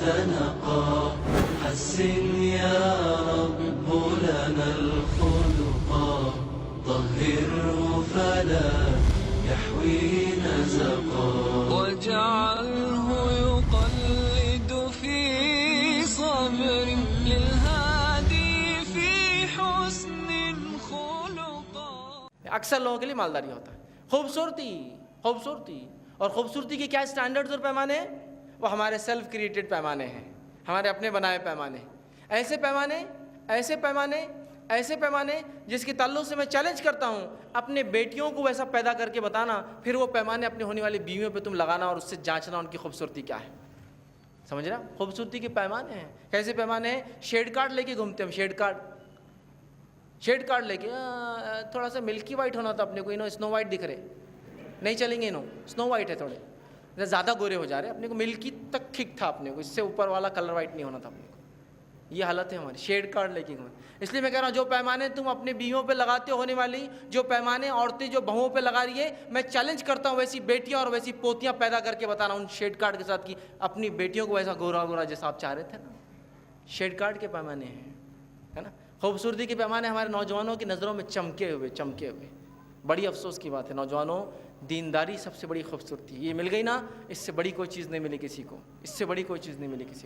دنقا حسن يا رب لنا الخلقا طهره فلا يحوي نزقا واجعله يقلد في صبر للهادي في حسن خلقا. اکثر لوگوں کے لیے مالداری ہوتا ہے. خوبصورتی اور خوبصورتی کے کیا سٹینڈرڈز اور پیمانے ہیں؟ وہ ہمارے سیلف کریٹڈ پیمانے ہیں، ہمارے اپنے بنائے پیمانے. ایسے پیمانے جس کے تعلق سے میں چیلنج کرتا ہوں اپنے بیٹیوں کو ویسا پیدا کر کے بتانا، پھر وہ پیمانے اپنے ہونے والی بیویوں پہ تم لگانا اور اس سے جانچنا ان کی خوبصورتی کیا ہے. سمجھ رہا؟ خوبصورتی کے پیمانے ہیں. کیسے پیمانے ہیں؟ شیڈ کارڈ لے کے گھومتے ہم. شیڈ کارڈ لے کے تھوڑا سا ملکی وائٹ ہونا تھا اپنے کو، اسنو وائٹ دکھ رہے، نہیں چلیں گے. اسنو وائٹ ہے، تھوڑے زیادہ گورے ہو جا رہے. اپنے کو ملکی تک ٹھیک تھا، اپنے کو اس سے اوپر والا کلر وائٹ نہیں ہونا تھا اپنے کو. یہ حالت ہے ہماری. شیڈ کارڈ لے کے گھومیں. اس لیے میں کہہ رہا ہوں جو پیمانے تم اپنے بیویوں پہ لگاتے ہونے والی، جو پیمانے عورتیں جو بہوؤں پہ لگا رہی ہے، میں چیلنج کرتا ہوں ویسی بیٹیاں اور ویسی پوتیاں پیدا کر کے بتانا ان شیڈ کارڈ کے ساتھ کہ اپنی بیٹیوں کو ویسا گورا جیسا آپ چاہ رہے تھے نا. شیڈ کارڈ کے پیمانے ہیں، ہے نا. خوبصورتی کے پیمانے ہمارے نوجوانوں کی نظروں میں چمکے ہوئے. بڑی افسوس کی بات ہے نوجوانوں، دینداری سب سے بڑی خوبصورتی. یہ مل گئی نا، اس سے بڑی کوئی چیز نہیں ملی کسی کو.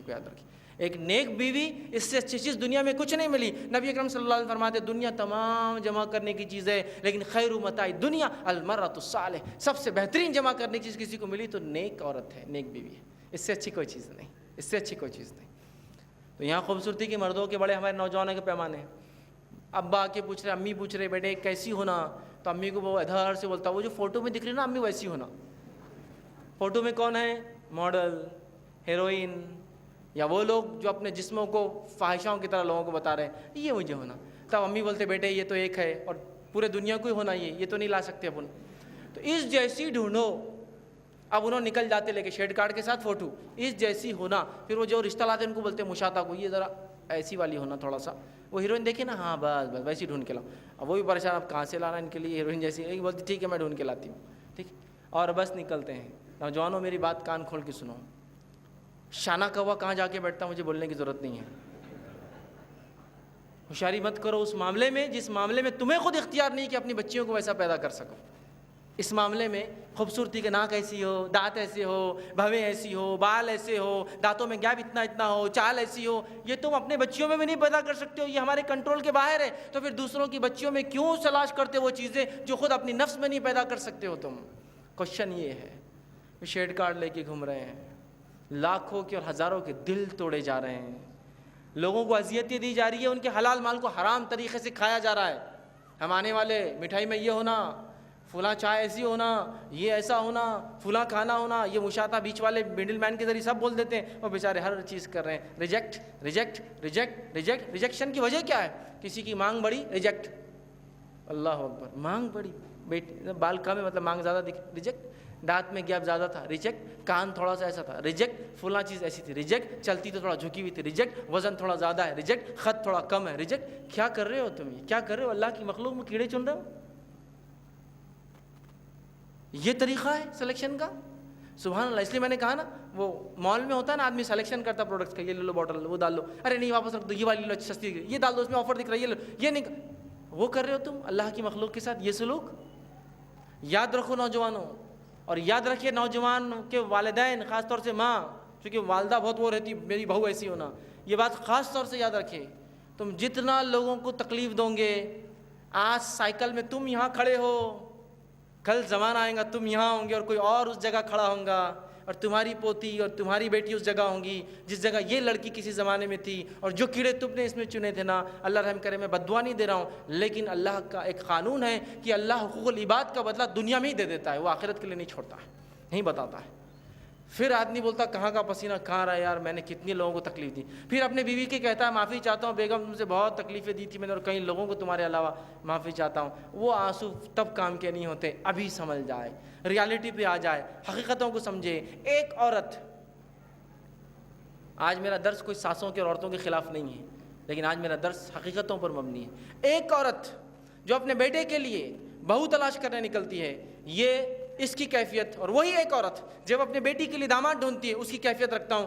یاد رکھیں. ایک نیک بیوی، اس سے اچھی چیز دنیا میں کچھ نہیں ملی. نبی اکرم صلی اللہ علیہ وسلم فرماتے دنیا تمام جمع کرنے کی چیز ہے، لیکن خیر متاع دنیا المرأۃ الصالحہ. سب سے بہترین جمع کرنے کی چیز کسی کو ملی تو نیک عورت ہے، نیک بیوی ہے. اس سے اچھی کوئی چیز نہیں. تو یہاں خوبصورتی کے مردوں کے بڑے ہمارے نوجوانوں کے پیمانے ہیں. ابا آ کے پوچھ رہے، امی پوچھ رہے بیٹے کیسی ہونا، تو امی کو وہ ادھر سے بولتا وہ جو فوٹو میں دکھ رہی نا امی ویسی ہونا. فوٹو میں کون ہے؟ ماڈل، ہیروئن، یا وہ لوگ جو اپنے جسموں کو فاحشاؤں کی طرح لوگوں کو بتا رہے ہیں یہ مجھے ہونا. تب امی بولتے بیٹے یہ تو ایک ہے اور پورے دنیا کو ہی ہونا، یہ تو نہیں لا سکتے اپن. تو اس جیسی ڈھونڈو. اب انہوں نکل جاتے لے کے شیڈ کارڈ کے ساتھ فوٹو، اس جیسی ہونا. پھر وہ جو رشتہ لاتے ان کو بولتے مشاطہ کو، یہ ذرا ایسی والی ہونا تھوڑا سا. وہ ہیروئن دیکھے نا، ہاں بس ویسی ڈھونڈ کے لاؤ. اب وہ بھی پریشان، اب کہاں سے لانا ان کے لیے ہیروئن جیسی. ایک بولتی ٹھیک ہے میں ڈھونڈ کے لاتی ہوں، ٹھیک. اور بس نکلتے ہیں. نوجوانوں میری بات کان کھول کے سنو. شانہ کوا کہاں جا کے بیٹھتا مجھے بولنے کی ضرورت نہیں ہے. ہوشیاری مت کرو اس معاملے میں جس معاملے میں تمہیں خود اختیار نہیں کہ اپنی بچیوں کو ویسا پیدا کر سکو. اس معاملے میں خوبصورتی کے ناک ایسی ہو، دانت ایسے ہو، بھویں ایسی ہو، بال ایسے ہو، دانتوں میں گیپ اتنا ہو، چال ایسی ہو، یہ تم اپنے بچیوں میں بھی نہیں پیدا کر سکتے ہو. یہ ہمارے کنٹرول کے باہر ہے. تو پھر دوسروں کی بچیوں میں کیوں تلاش کرتے وہ چیزیں جو خود اپنی نفس میں نہیں پیدا کر سکتے ہو تم؟ کوشچن یہ ہے. شیڈ کارڈ لے کے گھوم رہے ہیں، لاکھوں کے اور ہزاروں کے دل توڑے جا رہے ہیں، لوگوں کو اذیتیں دی جا رہی ہے، ان کے حلال مال کو حرام طریقے سے کھایا جا رہا ہے. ہم آنے والے مٹھائی میں یہ ہونا، فلاں چائے ایسی ہونا، یہ ایسا ہونا، فلاں کھانا ہونا، یہ مشاطہ بیچ والے مڈل مین کے ذریعے سب بول دیتے ہیں. وہ بیچارے ہر چیز کر رہے ہیں. ریجیکشن کی وجہ کیا ہے؟ کسی کی مانگ بڑی، ریجیکٹ. اللہ اکبر. مانگ بڑی، بال کم ہے مطلب مانگ زیادہ دکھ، ریجیکٹ. دانت میں گیپ زیادہ تھا، ریجیکٹ. کان تھوڑا سا ایسا تھا، ریجیکٹ. فلاں چیز ایسی تھی، ریجیکٹ. چلتی تو تھوڑا جھکی ہوئی تھی، ریجیکٹ. وزن تھوڑا زیادہ ہے، ریجیکٹ. خط تھوڑا کم ہے، ریجیکٹ. کیا کر رہے ہو تم؟ کیا کر رہے ہو؟ اللہ کی مخلوق میں کیڑے چن رہے ہو؟ یہ طریقہ ہے سلیکشن کا؟ سبحان اللہ. اس لیے میں نے کہا نا، وہ مال میں ہوتا ہے نا آدمی سلیکشن کرتا پروڈکٹس کا، یہ لے لو باٹل، وہ ڈال لو، ارے نہیں واپس رکھ دو، یہ والی لو سستی، یہ ڈال دو اس میں آفر دکھ رہا ہے، یہ لو، یہ نہیں. وہ کر رہے ہو تم اللہ کی مخلوق کے ساتھ یہ سلوک. یاد رکھو نوجوانوں، اور یاد رکھیے نوجوان کے والدین، خاص طور سے ماں، چونکہ والدہ بہت وہ رہتی میری بہو ایسی ہونا، یہ بات خاص طور سے یاد رکھے. تم جتنا لوگوں کو تکلیف دو گے، آج سائیکل میں تم یہاں کھڑے ہو، کل زمانہ آئے گا تم یہاں ہوں گے اور کوئی اور اس جگہ کھڑا ہوگا، اور تمہاری پوتی اور تمہاری بیٹی اس جگہ ہوں گی جس جگہ یہ لڑکی کسی زمانے میں تھی. اور جو کیڑے تم نے اس میں چنے تھے نا، اللہ رحم کرے، میں بد دعا نہیں دے رہا ہوں، لیکن اللہ کا ایک قانون ہے کہ اللہ حقوق العباد کا بدلہ دنیا میں ہی دے دیتا ہے، وہ آخرت کے لیے نہیں چھوڑتا ہے، نہیں بتاتا ہے. پھر آدمی بولتا کہاں کا پسینہ کہاں رہا یار، میں نے کتنی لوگوں کو تکلیف دی. پھر اپنے بیوی کے کہتا ہے معافی چاہتا ہوں بیگم، تم سے بہت تکلیفیں دی تھی میں نے، اور کئی لوگوں کو تمہارے علاوہ معافی چاہتا ہوں. وہ آنسو تب کام کے نہیں ہوتے. ابھی سمجھ جائے، ریالٹی پہ آ جائے، حقیقتوں کو سمجھے. ایک عورت، آج میرا درس کوئی ساسوں کے اور عورتوں کے خلاف نہیں ہے، لیکن آج میرا درس حقیقتوں پر مبنی ہے. ایک عورت جو اپنے بیٹے کے لیے بہو تلاش کرنے نکلتی ہے، یہ اس کی کیفیت، اور وہی ایک عورت جب اپنے بیٹی کے لیے داماد ڈھونڈتی ہے، اس کی کیفیت رکھتا ہوں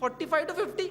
45 to 50।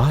i+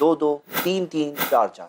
2-2, 3-3, 4-4।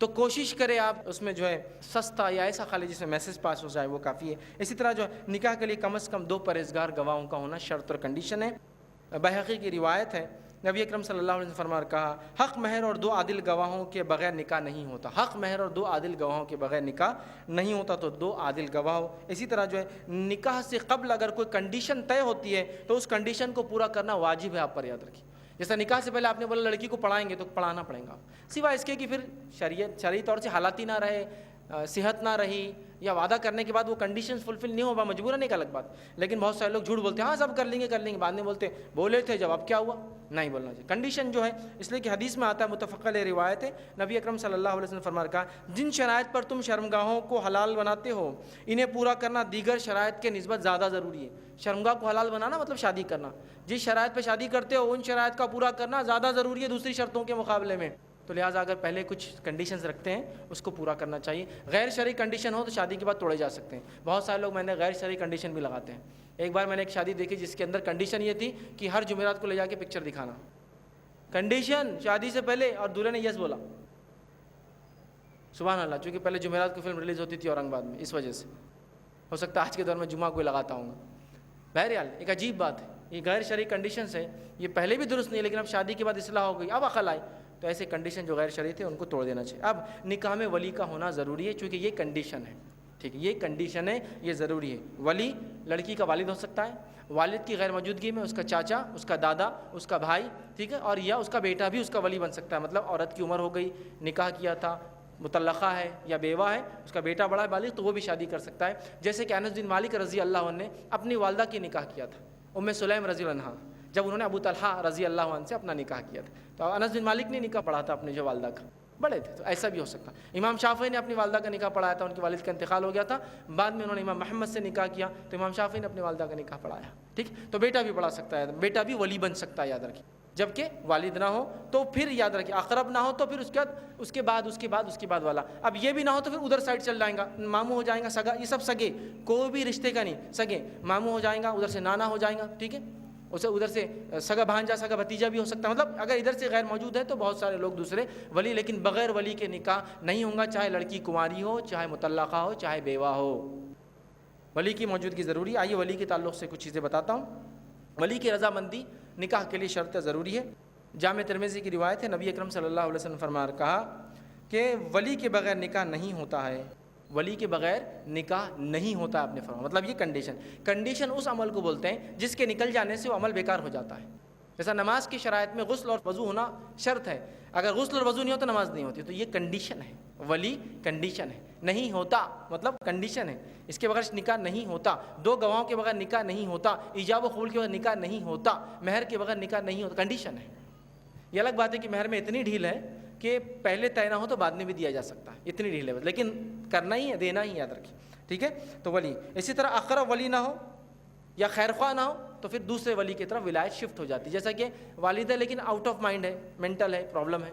تو کوشش کرے آپ اس میں جو ہے سستا یا ایسا خالی جس میں میسج پاس ہو جائے وہ کافی ہے. اسی طرح جو ہے نکاح کے لیے کم از کم 2 پرہیزگار گواہوں کا ہونا شرط اور کنڈیشن ہے. بحقی کی روایت ہے, نبی اکرم صلی اللہ علیہ وسلم فرما کہا, حق مہر اور 2 عادل گواہوں کے بغیر نکاح نہیں ہوتا. حق مہر اور 2 عادل گواہوں کے بغیر نکاح نہیں ہوتا, تو 2 عادل گواہ ہو. اسی طرح جو ہے نکاح سے قبل اگر کوئی کنڈیشن طے ہوتی ہے تو اس کنڈیشن کو پورا کرنا واجب ہے آپ پر, یاد رکھیے. جیسا نکاح سے پہلے آپ نے بولا لڑکی کو پڑھائیں گے تو پڑھانا پڑے گا, سوائے اس کے کہ پھر شرعی طور سے حالاتی نہ رہے, صحت نہ رہی, یا وعدہ کرنے کے بعد وہ کنڈیشنز فلفل نہیں ہو پا, مجبورن ایک الگ بات. لیکن بہت سارے لوگ جھوٹ بولتے ہیں, ہاں سب کر لیں گے, بعد میں بولتے بولے تھے جب اب کیا ہوا. نہیں بولنا چاہیے. کنڈیشن جو ہے, اس لیے کہ حدیث میں آتا ہے, متفق علیہ روایت ہے, نبی اکرم صلی اللہ علیہ وسلم فرما کہا, جن شرائط پر تم شرمگاہوں کو حلال بناتے ہو انہیں پورا کرنا دیگر شرائط کے نسبت زیادہ ضروری ہے. شرمگاہ کو حلال بنانا مطلب شادی کرنا. جس شرائط پہ شادی کرتے ہو ان شرائط کا پورا کرنا زیادہ ضروری ہے دوسری شرطوں کے مقابلے میں. تو لہٰذا اگر پہلے کچھ کنڈیشنز رکھتے ہیں اس کو پورا کرنا چاہیے. غیر شرعی کنڈیشن ہو تو شادی کے بعد توڑے جا سکتے ہیں. بہت سارے لوگ میں نے غیر شرعی کنڈیشن بھی لگاتے ہیں. ایک بار میں نے ایک شادی دیکھی جس کے اندر کنڈیشن یہ تھی کہ ہر جمعرات کو لے جا کے پکچر دکھانا. کنڈیشن شادی سے پہلے, اور دولہے نے یس بولا. سبحان اللہ, چونکہ پہلے جمعرات کو فلم ریلیز ہوتی تھی اورنگ آباد میں, اس وجہ سے ہو سکتا ہے آج کے دور میں جمعہ کوئی لگاتا ہوں گا. بہرحال ایک عجیب بات ہے, یہ غیر شرعی کنڈیشنز ہے, یہ پہلے بھی درست نہیں لیکن اب شادی کے بعد اصلاح ہو گئی, اب عقل آئی, تو ایسے کنڈیشن جو غیر شرعی تھے ان کو توڑ دینا چاہیے. اب نکاح میں ولی کا ہونا ضروری ہے چونکہ یہ کنڈیشن ہے. ٹھیک ہے, یہ کنڈیشن ہے, یہ ضروری ہے. ولی لڑکی کا والد ہو سکتا ہے, والد کی غیر موجودگی میں اس کا چاچا, اس کا دادا, اس کا بھائی, ٹھیک ہے, اور یا اس کا بیٹا بھی اس کا ولی بن سکتا ہے. مطلب عورت کی عمر ہو گئی, نکاح کیا تھا, مطلقہ ہے یا بیوہ ہے, اس کا بیٹا بڑا ہے بالغ, تو وہ بھی شادی کر سکتا ہے. جیسے کہ انس بن مالک رضی اللہ عنہ نے اپنی والدہ کی نکاح کیا تھا, ام سلیم رضی اللہ عنہ, جب انہوں نے ابو طلحہ رضی اللہ عنہ سے اپنا نکاح کیا تھا. تو انس بن مالک نے نکاح پڑھا تھا اپنے جو والدہ کا, بڑے تھے, تو ایسا بھی ہو سکتا. امام شافعی نے اپنی والدہ کا نکاح پڑھایا تھا, ان کے والد کا انتقال ہو گیا تھا, بعد میں انہوں نے امام محمد سے نکاح کیا تو امام شافعی نے اپنی والدہ کا نکاح پڑھایا. ٹھیک, تو بیٹا بھی پڑھا سکتا ہے, بیٹا بھی ولی بن سکتا ہے, یاد رکھیے. جبکہ والد نہ ہو تو پھر یاد رکھیے, اقرب نہ ہو تو پھر اس کے بعد والا. اب یہ بھی نہ ہو تو پھر ادھر سائڈ چل جائیں گا, ماموں ہو جائیں گا, سگا, یہ سب سگے, کوئی بھی رشتے کا نہیں, سگے ماموں ہو جائیں گا, ادھر سے نانا ہو جائیں گا. ٹھیک ہے, اسے ادھر سے سگا بھانجا, سگا بھتیجا بھی ہو سکتا ہے. مطلب اگر ادھر سے غیر موجود ہے تو بہت سارے لوگ دوسرے ولی, لیکن بغیر ولی کے نکاح نہیں ہوں گا, چاہے لڑکی کنواری ہو, چاہے مطلقہ ہو, چاہے بیوہ ہو. ولی کی موجودگی ضروری. آئیے ولی کے تعلق سے کچھ چیزیں بتاتا ہوں. ولی کی رضامندی نکاح کے لیے شرط ضروری ہے. جامع ترمذی کی روایت ہے, نبی اکرم صلی اللہ علیہ وسلم فرما کہا کہ ولی کے بغیر نکاح نہیں ہوتا ہے. ولی کے بغیر نکاح نہیں ہوتا ہے, آپ نے فرمایا. مطلب یہ کنڈیشن اس عمل کو بولتے ہیں جس کے نکل جانے سے وہ عمل بیکار ہو جاتا ہے. جیسا نماز کی شرائط میں غسل اور وضو ہونا شرط ہے, اگر غسل اور وضو نہیں ہو تو نماز نہیں ہوتی, تو یہ کنڈیشن ہے. ولی کنڈیشن ہے, نہیں ہوتا مطلب کنڈیشن ہے, اس کے بغیر نکاح نہیں ہوتا. 2 گواہوں کے بغیر نکاح نہیں ہوتا, ایجاب و قبول کے بغیر نکاح نہیں ہوتا, مہر کے بغیر نکاح نہیں ہوتا, کنڈیشن ہے. یہ الگ بات ہے کہ مہر میں اتنی ڈھیل ہے کہ پہلے طے نہ ہو تو بعد میں بھی دیا جا سکتا ہے, اتنی ڈھیل ہے, لیکن کرنا ہی ہے, دینا ہی, یاد رکھیے. ٹھیک ہے, تو ولی. اسی طرح اقرب ولی نہ ہو یا خیر خواہ نہ ہو تو پھر دوسرے ولی کی طرف ولایت شفٹ ہو جاتی ہے. جیسا کہ والد ہے لیکن آؤٹ آف مائنڈ ہے, مینٹل ہے, پرابلم ہے.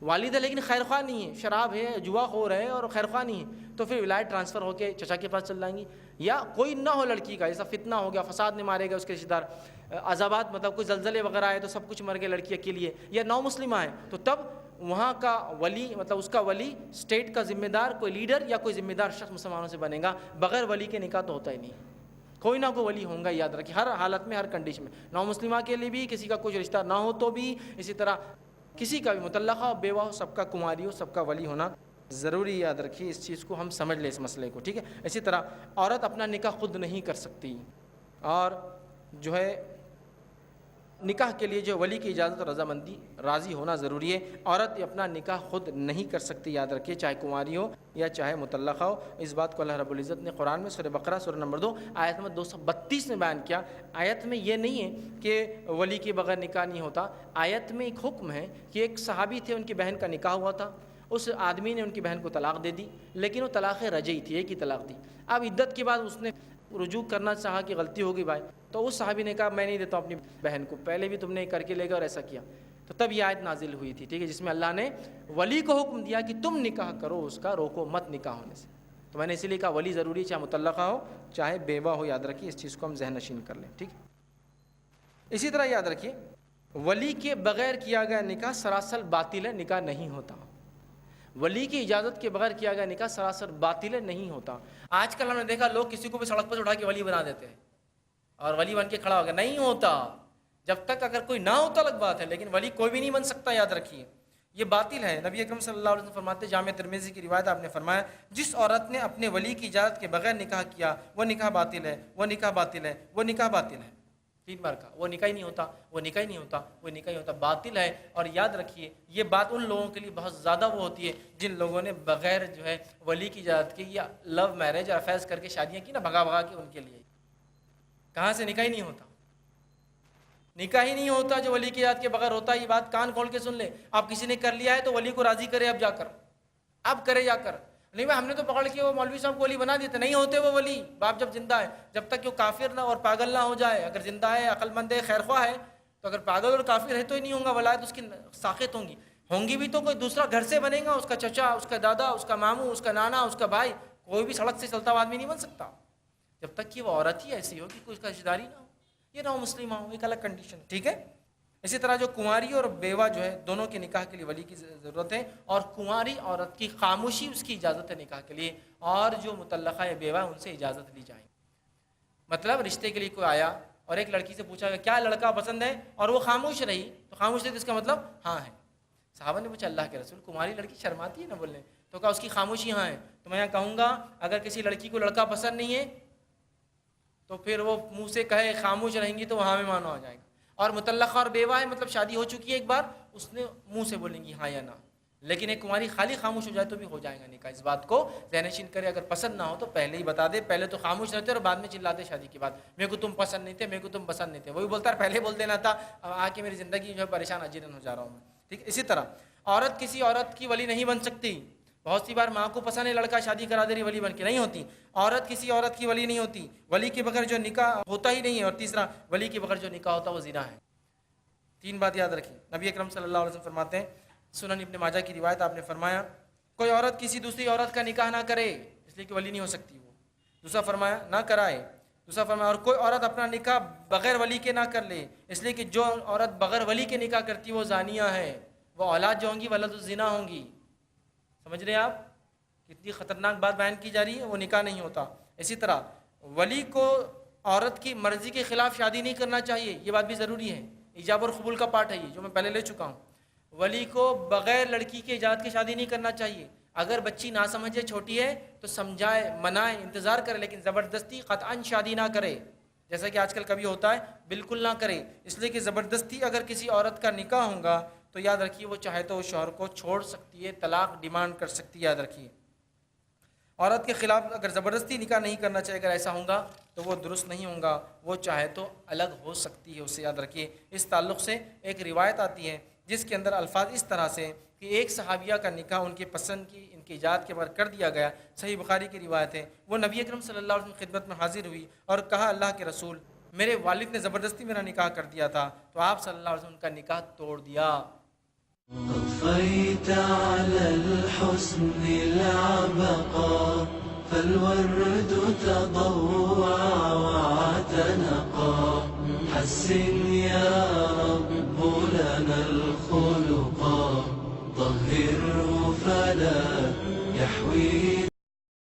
والد ہے لیکن خیر خواہ نہیں ہے, شراب ہے, جوا خور ہے اور خیر خواہ نہیں ہے, تو پھر ولایت ٹرانسفر ہو کے چچا کے پاس چل جائیں گی. یا کوئی نہ ہو لڑکی کا, جیسا فتنہ ہو گیا, فساد میں مارے گئے اس کے رشتہ دار, عذابات مطلب کوئی زلزلے وغیرہ آئے تو سب کچھ مر گئے لڑکی اکیلی ہے, یا نو مسلمہ ہے, تو تب وہاں کا ولی مطلب اس کا ولی اسٹیٹ کا ذمہ دار, کوئی لیڈر یا کوئی ذمہ دار شخص مسلمانوں سے بنے گا. بغیر ولی کے نکاح تو ہوتا ہی نہیں, کوئی نہ کوئی ولی ہوں گا, یاد رکھیے, ہر حالت میں, ہر کنڈیشن میں. نو مسلمہ کے لیے بھی, کسی کا کچھ رشتہ نہ ہو تو بھی, اسی طرح کسی کا بھی, مطلقہ ہو, بیوہ ہو, سب کا کنواری ہو, سب کا ولی ہونا ضروری. یاد رکھیے, اس چیز کو ہم سمجھ لیں, اس مسئلے کو. ٹھیک ہے, اسی طرح عورت اپنا نکاح خود نہیں کر سکتی, اور جو ہے نکاح کے لیے جو ولی کی اجازت اور رضامندی, راضی ہونا ضروری ہے. عورت اپنا نکاح خود نہیں کر سکتی, یاد رکھیے, چاہے کنواری ہو یا چاہے مطلقہ ہو. اس بات کو اللہ رب العزت نے قرآن میں سورہ بقرہ سورہ نمبر 2 آیت نمبر 232 میں بیان کیا. آیت میں یہ نہیں ہے کہ ولی کے بغیر نکاح نہیں ہوتا, آیت میں ایک حکم ہے کہ ایک صحابی تھے, ان کی بہن کا نکاح ہوا تھا, اس آدمی نے ان کی بہن کو طلاق دے دی, لیکن وہ طلاق رجعی تھی, ایک ہی طلاق دی. اب عدت کے بعد اس نے رجوع کرنا چاہا کہ غلطی ہو گئی بھائی, تو اس صحابی نے کہا میں نہیں دیتا ہوں اپنی بہن کو, پہلے بھی تم نے کر کے لے گئے اور ایسا کیا. تو تب یہ آیت نازل ہوئی تھی, ٹھیک ہے, جس میں اللہ نے ولی کو حکم دیا کہ تم نکاح کرو اس کا, روکو مت نکاح ہونے سے. تو میں نے اسی لیے کہا ولی ضروری, چاہے مطلقہ ہو چاہے بیوہ ہو, یاد رکھیے, اس چیز کو ہم ذہن نشین کر لیں. ٹھیک. اسی طرح یاد رکھیے, ولی کے بغیر کیا گیا نکاح سراسر باطل ہے, نکاح نہیں ہوتا. ولی کی اجازت کے بغیر کیا گیا نکاح سراسر باطل نہیں ہوتا. آج کل ہم نے دیکھا لوگ کسی کو بھی سڑک پر اٹھا کے ولی بنا دیتے ہیں اور ولی بن کے کھڑا ہو گیا. نہیں ہوتا. جب تک اگر کوئی نہ ہوتا الگ بات ہے, لیکن ولی کوئی بھی نہیں بن سکتا, یاد رکھیے یہ باطل ہے. نبی اکرم صلی اللہ علیہ وسلم فرماتے, جامع ترمذی کی روایت, آپ نے فرمایا جس عورت نے اپنے ولی کی اجازت کے بغیر نکاح کیا وہ نکاح باطل ہے, وہ نکاح باطل ہے, وہ نکاح باطل ہے. 3 بار کہا, وہ نکاح ہی نہیں ہوتا, وہ نکاح ہی نہیں ہوتا, وہ نکاح ہی ہوتا, باطل ہے. اور یاد رکھیے یہ بات ان لوگوں کے لیے بہت زیادہ وہ ہوتی ہے جن لوگوں نے بغیر جو ہے ولی کی اجازت کے یا لو میرج اور افیئرز کر کے شادیاں کی نا, بھگا بھگا کے. ان کے لیے کہاں سے نکاح ہی نہیں ہوتا, نکاح ہی نہیں ہوتا جو ولی کی اجازت کے بغیر ہوتا. یہ بات کان کھول کے سن لے. آپ کسی نے کر لیا ہے تو ولی کو راضی کرے, اب جا کر, اب کرے جا کر. نہیں بھائی ہم نے تو پکڑ کے وہ مولوی صاحب کو ولی بنا دیتے, نہیں ہوتے وہ ولی. باپ جب زندہ ہے, جب تک کہ وہ کافر نہ اور پاگل نہ ہو جائے. اگر زندہ ہے, عقل مند ہے, خیر خواہ ہے, تو اگر پاگل اور کافر ہے تو ہی نہیں ہوں گا. ولایت اس کی ساقط ہوں گی بھی تو کوئی دوسرا گھر سے بنے گا, اس کا چچا, اس کا دادا, اس کا ماموں, اس کا نانا, اس کا بھائی. کوئی بھی سڑک سے چلتا ہوا آدمی نہیں بن سکتا جب تک کہ وہ عورت ہی ایسی ہو کہ کوئی اس کا رشتہ داری نہ ہو, یہ نہ ہو مسلمہ ہو, ایک الگ کنڈیشن. ٹھیک ہے. اسی طرح جو کنواری اور بیوہ جو ہے دونوں کے نکاح کے لیے ولی کی ضرورت ہے, اور کنواری عورت کی خاموشی اس کی اجازت ہے نکاح کے لیے, اور جو مطلقہ یا بیوہ ان سے اجازت لی جائے. مطلب رشتے کے لیے کوئی آیا اور ایک لڑکی سے پوچھا کہ کیا لڑکا پسند ہے, اور وہ خاموش رہی, تو خاموش رہی تو اس کا مطلب ہاں ہے. صحابہ نے پوچھا اللہ کے رسول کنواری لڑکی شرماتی ہے نا بولنے, تو کہا اس کی خاموشی ہاں ہے. تو میں یہاں کہوں گا اگر کسی لڑکی کو لڑکا پسند نہیں ہے تو پھر وہ منہ سے کہے خاموش رہیں گی تو وہاں میں مانو آ جائے گا. اور مطلقہ اور بیوہ ہے, مطلب شادی ہو چکی ہے ایک بار, اس نے منہ سے بولیں گی ہاں یا نہ. لیکن ایک کنواری خالی خاموش ہو جائے تو بھی ہو جائے گا نکاح. اس بات کو ذہن نشین کرے, اگر پسند نہ ہو تو پہلے ہی بتا دے. پہلے تو خاموش رہتے اور بعد میں چلاتے شادی کے بعد, میرے کو تم پسند نہیں تھے, میرے کو تم پسند نہیں تھے. وہی بولتا ہے پہلے بول دینا تھا, اب آ کے میری زندگی جو ہے پریشان اجیرن ہو جا رہا ہوں میں. ٹھیک ہے. اسی طرح عورت کسی عورت کی ولی نہیں بن سکتی. بہت سی بار ماں کو پسند ہے لڑکا, شادی کرا دے رہی, ولی بن کے نہیں ہوتی. عورت کسی عورت کی ولی نہیں ہوتی, ولی کے بغیر جو نکاح ہوتا ہی نہیں ہے. اور تیسرا ولی کے بغیر جو نکاح ہوتا ہے وہ زنا ہے. 3 بات یاد رکھیں. نبی اکرم صلی اللہ علیہ وسلم فرماتے ہیں, سنن ابن ماجہ کی روایت, آپ نے فرمایا کوئی عورت کسی دوسری عورت کا نکاح نہ کرے, اس لیے کہ ولی نہیں ہو سکتی وہ. دوسرا فرمایا نہ کرائے. دوسرا فرمایا اور کوئی عورت اپنا نکاح بغیر ولی کے نہ کر لے, اس لیے کہ جو عورت بغیر ولی کے نکاح کرتی وہ زانیہ ہے, وہ اولاد جو ہوں گی ولد الزنا ہوں گی. سمجھ رہے ہیں آپ کتنی خطرناک بات بیان کی جا رہی ہے, وہ نکاح نہیں ہوتا. اسی طرح ولی کو عورت کی مرضی کے خلاف شادی نہیں کرنا چاہیے, یہ بات بھی ضروری ہے. ایجاب اور قبول کا پارٹ ہے یہ, جو میں پہلے لے چکا ہوں. ولی کو بغیر لڑکی کے اجازت کی شادی نہیں کرنا چاہیے. اگر بچی نہ سمجھے, چھوٹی ہے تو سمجھائے, منائے, انتظار کرے, لیکن زبردستی قطعاً شادی نہ کرے, جیسا کہ آج کل کبھی ہوتا ہے, بالکل نہ کرے. اس لیے کہ زبردستی اگر کسی عورت کا نکاح ہوگا تو یاد رکھیے وہ چاہے تو شوہر کو چھوڑ سکتی ہے, طلاق ڈیمانڈ کر سکتی ہے. یاد رکھیے عورت کے خلاف اگر زبردستی نکاح نہیں کرنا چاہیے, اگر ایسا ہوگا تو وہ درست نہیں ہوگا, وہ چاہے تو الگ ہو سکتی ہے اس سے. یاد رکھیے. اس تعلق سے ایک روایت آتی ہے جس کے اندر الفاظ اس طرح سے کہ ایک صحابیہ کا نکاح ان کے پسند کی, ان کی اجازت کے بعد کر دیا گیا. صحیح بخاری کی روایت ہے. وہ نبی اکرم صلی اللہ علیہ وسلم کی خدمت میں حاضر ہوئی اور کہا اللہ کے رسول میرے والد نے زبردستی میرا نکاح کر دیا تھا, تو آپ صلی اللہ علیہ وسلم کا نکاح توڑ دیا. طفيت على الحسن العبقى فالورد تضوع واعتنقا حسن